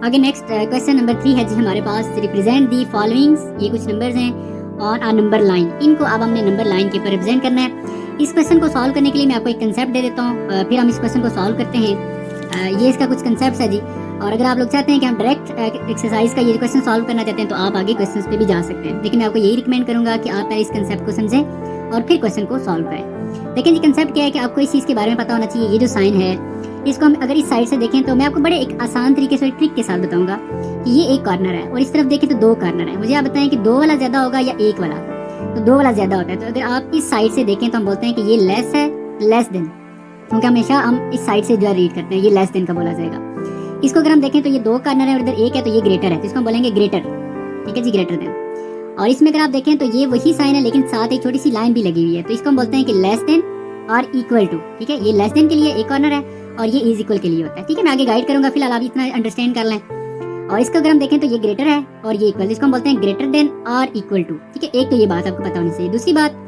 आगे next question number 3 है जी हमारे पास, रिप्रेजेंट दी फॉलोइंग्स, ये कुछ नंबर्स हैं और आ नंबर लाइन, इनको अब हमने नंबर लाइन के ऊपर रिप्रेजेंट करना है। इस क्वेश्चन को सॉल्व करने के लिए मैं आपको एक कंसेप्ट दे देता हूँ, फिर हम इस क्वेश्चन को सॉल्व करते हैं। ये इसका कुछ कंसेप्ट है जी, और अगर आप लोग चाहते हैं कि हम डायरेक्ट एक्सरसाइज का ये क्वेश्चन सॉल्व करना चाहते हैं तो आप आगे क्वेश्चन पे भी जा सकते हैं, लेकिन मैं आपको यही रिकमेंड करूंगा कि आप पहले इस कंसेप्ट को समझें और फिर क्वेश्चन को सॉल्व करें। लेकिन ये कंसेप्ट क्या है कि आपको इस चीज़ के बारे में पता होना चाहिए। ये जो साइन है इसको हम अगर इस साइड से देखें तो मैं आपको बड़े एक आसान तरीके से ट्रिक के साथ बताऊंगा कि ये एक कॉर्नर है और इस तरफ देखें तो दो कॉर्नर है। मुझे आप बताएं कि दो वाला ज्यादा होगा या एक वाला, तो दो वाला ज्यादा होता है। तो अगर आप इस साइड से देखें तो हम बोलते हैं कि ये लेस है, लेस देन, क्योंकि हमेशा हम इस साइड से जो है रीड करते हैं, ये लेस देन का बोला जाएगा। इसको अगर हम देखें तो ये दो कॉर्नर है और इधर एक है, तो ये ग्रेटर है, तो इसको हम बोलेंगे ग्रेटर, ठीक है जी, ग्रेटर देन। और इसमें अगर आप देखें तो ये वही साइन है लेकिन साथ एक छोटी सी लाइन भी लगी हुई है, तो इसको हम बोलते हैं कि लेस देन और इक्वल टू, ठीक है। ये लेस देन के लिए एक कॉर्नर है और ये इज इक्वल के लिए होता है, ठीक है। मैं आगे गाइड करूंगा, फिलहाल आप इतना अंडरस्टैंड कर लें। और इसको अगर हम देखें तो ये ग्रेटर है और ये इक्वल, इसको हम बोलते हैं ग्रेटर देन और इक्वल टू, ठीक है। एक तो ये बात आपको पता होनी चाहिए। दूसरी बात,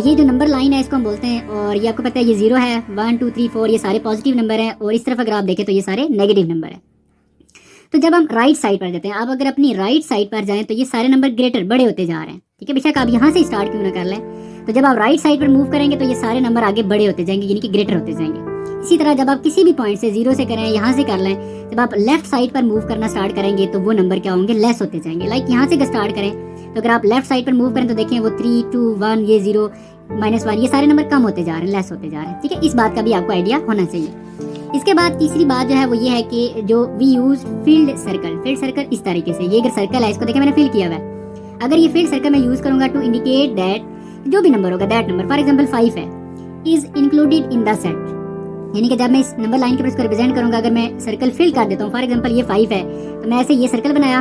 ये जो नंबर लाइन है इसको हम बोलते हैं, और ये आपको पता है ये 0 है, 1 2 3 4 ये सारे पॉजिटिव नंबर हैं, और इस तरफ अगर आप देखें तो ये सारे नेगेटिव नंबर हैं। तो जब हम राइट साइड पर जाते हैं, आप अगर अपनी राइट साइड पर जाएं तो ये सारे नंबर ग्रेटर, बड़े होते जा रहे हैं, ठीक है। बेशक आप यहाँ से स्टार्ट क्यों ना कर लें, तो जब आप राइट साइड पर मूव करेंगे तो ये सारे नंबर आगे बड़े होते जाएंगे, यानी कि ग्रेटर होते जाएंगे। इसी तरह जब आप किसी भी पॉइंट से 0 से करें, यहाँ से कर लें, जब आप लेफ्ट साइड पर मूव करना स्टार्ट करेंगे तो वो नंबर क्या होंगे, लेस होते जाएंगे। लाइक यहाँ से स्टार्ट करें तो अगर आप लेफ्ट साइड पर मूव करें तो देखें वो 3 2 1 ये 0 -1 ये सारे नंबर कम होते जा रहे हैं, लेस होते जा रहे हैं, ठीक है। इस बात का भी आपको आइडिया होना चाहिए। इसके बाद तीसरी बात जो है वो ये है कि जो we use filled circle, filled circle इस तरीके से, ये अगर सर्कल है इसको देखें मैंने फिल किया हुआ है, अगर ये फील्ड सर्कल मैं यूज करूंगा टू इंडिकेट दैट जो भी नंबर होगा, दैट नंबर फॉर एग्जांपल 5 है, is included in the set, यानी कि जब मैं इस नंबर लाइन के ऊपर इसको रिप्रेजेंट करूंगा, अगर मैं सर्कल फिल कर देता हूँ, फॉर एग्जांपल ये 5 है तो मैं ऐसे ये सर्कल बनाया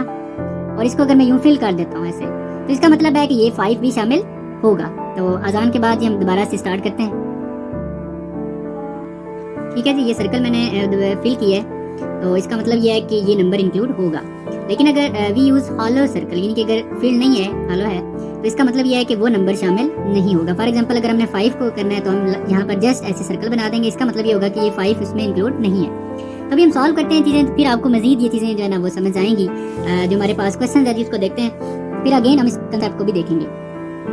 और इसको अगर मैं यूं फिल कर देता हूँ ऐसे, तो इसका मतलब है कि ये 5 भी शामिल होगा। तो अजान के बाद ये हम दोबारा से स्टार्ट करते हैं, ठीक है जी। ये सर्कल मैंने फिल किया है तो इसका मतलब ये है कि ये नंबर इंक्लूड होगा। लेकिन अगर वी यूज हॉलो सर्कल, यानी कि अगर फिल नहीं है, हॉलो है, तो इसका मतलब ये है कि वो नंबर शामिल नहीं होगा। फॉर एग्जांपल अगर हमने 5 को करना है तो हम यहाँ पर जस्ट ऐसे सर्कल बना देंगे, इसका मतलब ये होगा कि ये 5 इसमें इंक्लूड नहीं है। तभी हम सॉल्व करते हैं चीज़ें, फिर आपको मजीद ये चीज़ें जो है ना वो समझ आएंगी। जो हमारे पास क्वेश्चन है जिसको देखते हैं, फिर अगेन हम इस कंसेप्ट को भी देखेंगे।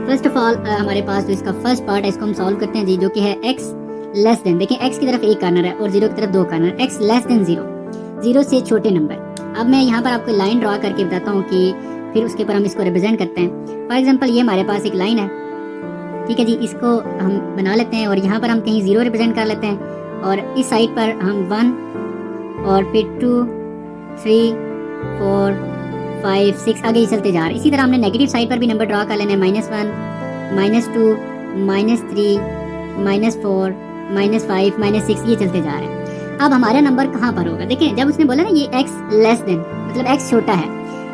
फर्स्ट ऑफ ऑल हमारे पास जो इसका फर्स्ट पार्ट है इसको हम सॉल्व करते हैं जी, जो कि है x लेस देन। देखें x की तरफ एक कॉर्नर है और 0 की तरफ दो कॉर्नर, x लेस देन 0, 0 से छोटे नंबर। अब मैं यहाँ पर आपको लाइन ड्रॉ करके बताता हूँ कि फिर उसके ऊपर हम इसको रिप्रेजेंट करते हैं। फॉर एग्जांपल ये हमारे पास एक लाइन है, ठीक है जी, इसको हम बना लेते हैं और यहाँ पर हम कहीं 0 रिप्रेजेंट कर लेते हैं और इस साइड पर हम 1 और फिर 2 3 4 5 6 आगे ही चलते जा रहे हैं। इसी तरह हमने नेगेटिव साइड पर भी नंबर ड्रॉ कर लेने हैं, -1 -2 -3 -4 -5 -6 ये चलते जा रहे हैं। अब हमारा नंबर कहाँ पर होगा, देखें जब उसने बोला ना ये x लेस देन, मतलब x छोटा है,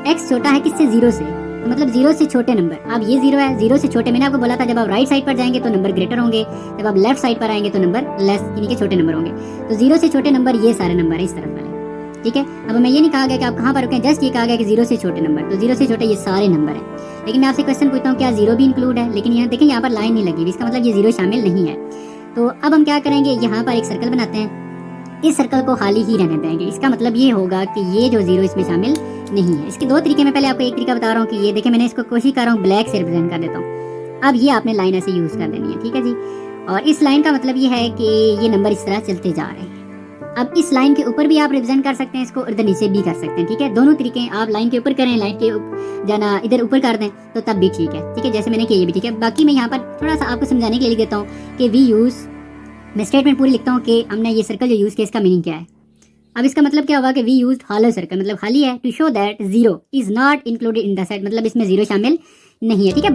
x छोटा है किससे, 0 से, तो मतलब 0 से छोटे नंबर। अब ये 0 है, 0 से छोटे, मैंने आपको बोला था जब आप राइट साइड पर जाएंगे तो नंबर ग्रेटर होंगे, जब आप लेफ्ट साइड पर आएंगे तो नंबर लेस, यानी कि छोटे नंबर होंगे। तो 0 से छोटे नंबर ये सारे नंबर है इस तरफ वाले, ठीक है। अब मैं ये नहीं कहा गया कि आप कहाँ पर रुकें, जस्ट ये कहा गया कि 0 से छोटे नंबर, तो 0 से छोटे ये सारे नंबर हैं। लेकिन मैं आपसे क्वेश्चन पूछता हूँ क्या 0 भी इंक्लूड है, लेकिन यहाँ देखें यहाँ पर लाइन नहीं लगी, इसका मतलब ये 0 शामिल नहीं है। तो अब हम क्या करेंगे, यहाँ पर एक सर्कल बनाते हैं, इस सर्कल को खाली ही रहने देंगे। इसका मतलब ये होगा कि ये जो 0 इसमें शामिल नहीं है। इसके दो तरीके, मैं पहले आपको एक तरीका बता रहा हूँ कि ये देखें मैंने इसको कोशिश कर रहा हूँ ब्लैक से रिप्रेजेंट कर देता हूँ। अब ये आपने लाइन ऐसे यूज कर देनी है, ठीक है जी। और इस लाइन का मतलब ये है कि ये नंबर इस तरह चलते जा रहे हैं। अब इस लाइन के ऊपर भी आप रिप्रेजेंट कर सकते हैं इसको, और इधर नीचे भी कर सकते हैं, ठीक है। दोनों तरीके, आप लाइन के ऊपर करें, लाइन के जाना इधर ऊपर कर दें तो तब भी ठीक है, ठीक है, जैसे मैंने किया ये भी ठीक है। बाकी मैं यहाँ पर थोड़ा सा आपको समझाने के लिए लिख देता हूँ कि वी यूज, मैं स्टेटमेंट पूरी लिखता हूँ कि हमने ये सर्कल जो यूज किया इसका मीनिंग क्या है। अब इसका मतलब क्या होगा कि वी यूज हॉलो सर्कल, मतलब खाली है, to show that 0 is not included in the set, मतलब इसमें 0 शामिल नहीं है, ठीक है।